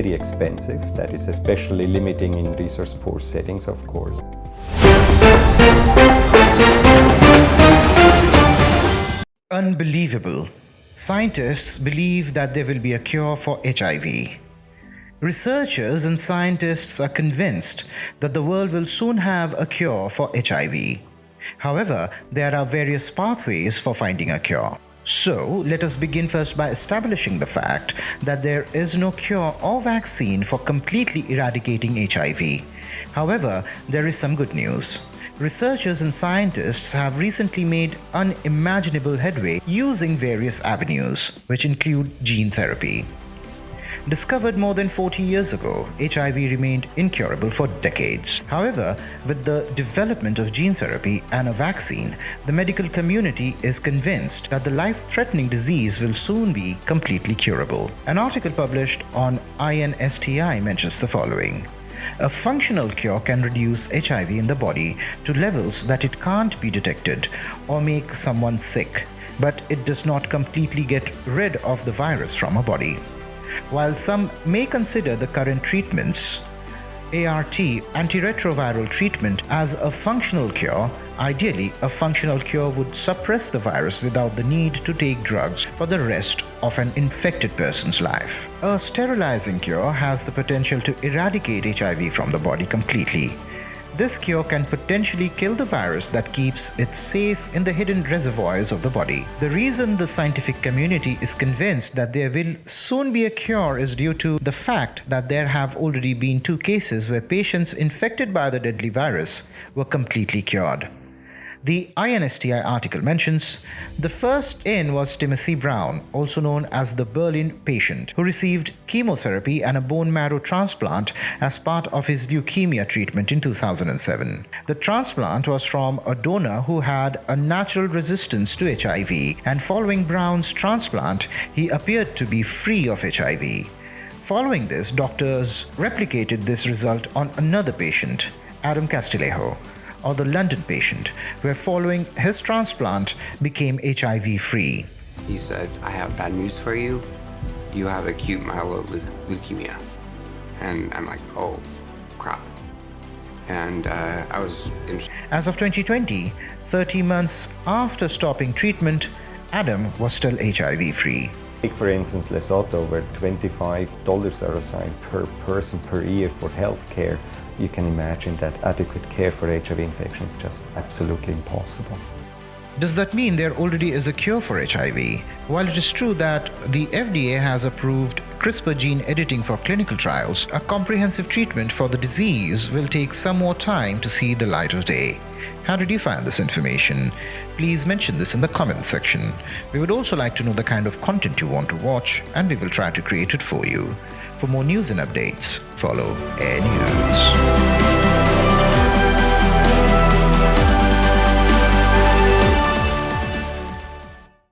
very expensive. That is especially limiting in resource-poor settings, of course. Unbelievable. Scientists believe that there will be a cure for HIV. Researchers and scientists are convinced that the world will soon have a cure for HIV. However, there are various pathways for finding a cure. So, let us begin first by establishing the fact that there is no cure or vaccine for completely eradicating HIV. However, there is some good news. Researchers and scientists have recently made unimaginable headway using various avenues, which include gene therapy. Discovered more than 40 years ago, HIV remained incurable for decades. However, with the development of gene therapy and a vaccine, the medical community is convinced that the life-threatening disease will soon be completely curable. An article published on INSTI mentions the following. A functional cure can reduce HIV in the body to levels that it can't be detected or make someone sick, but it does not completely get rid of the virus from a body. While some may consider the current treatments, ART, antiretroviral treatment, as a functional cure, ideally a functional cure would suppress the virus without the need to take drugs for the rest of an infected person's life. A sterilizing cure has the potential to eradicate HIV from the body completely. This cure can potentially kill the virus that keeps it safe in the hidden reservoirs of the body. The reason the scientific community is convinced that there will soon be a cure is due to the fact that there have already been 2 cases where patients infected by the deadly virus were completely cured. The INSTI article mentions, the first in was Timothy Brown, also known as the Berlin patient, who received chemotherapy and a bone marrow transplant as part of his leukemia treatment in 2007. The transplant was from a donor who had a natural resistance to HIV, and following Brown's transplant, he appeared to be free of HIV. Following this, doctors replicated this result on another patient, Adam Castillejo, or the London patient, where following his transplant became HIV-free. He said, I have bad news for you. You have acute myeloid leukemia. And I'm like, oh, crap. And I was in... As of 2020, 30 months after stopping treatment, Adam was still HIV-free. Take, for instance, Lesotho, where $25 are assigned per person per year for health care. You can imagine that adequate care for HIV infection is just absolutely impossible. Does that mean there already is a cure for HIV? While it is true that the FDA has approved CRISPR gene editing for clinical trials, a comprehensive treatment for the disease will take some more time to see the light of day. How did you find this information? Please mention this in the comments section. We would also like to know the kind of content you want to watch, and we will try to create it for you. For more news and updates, follow Air News.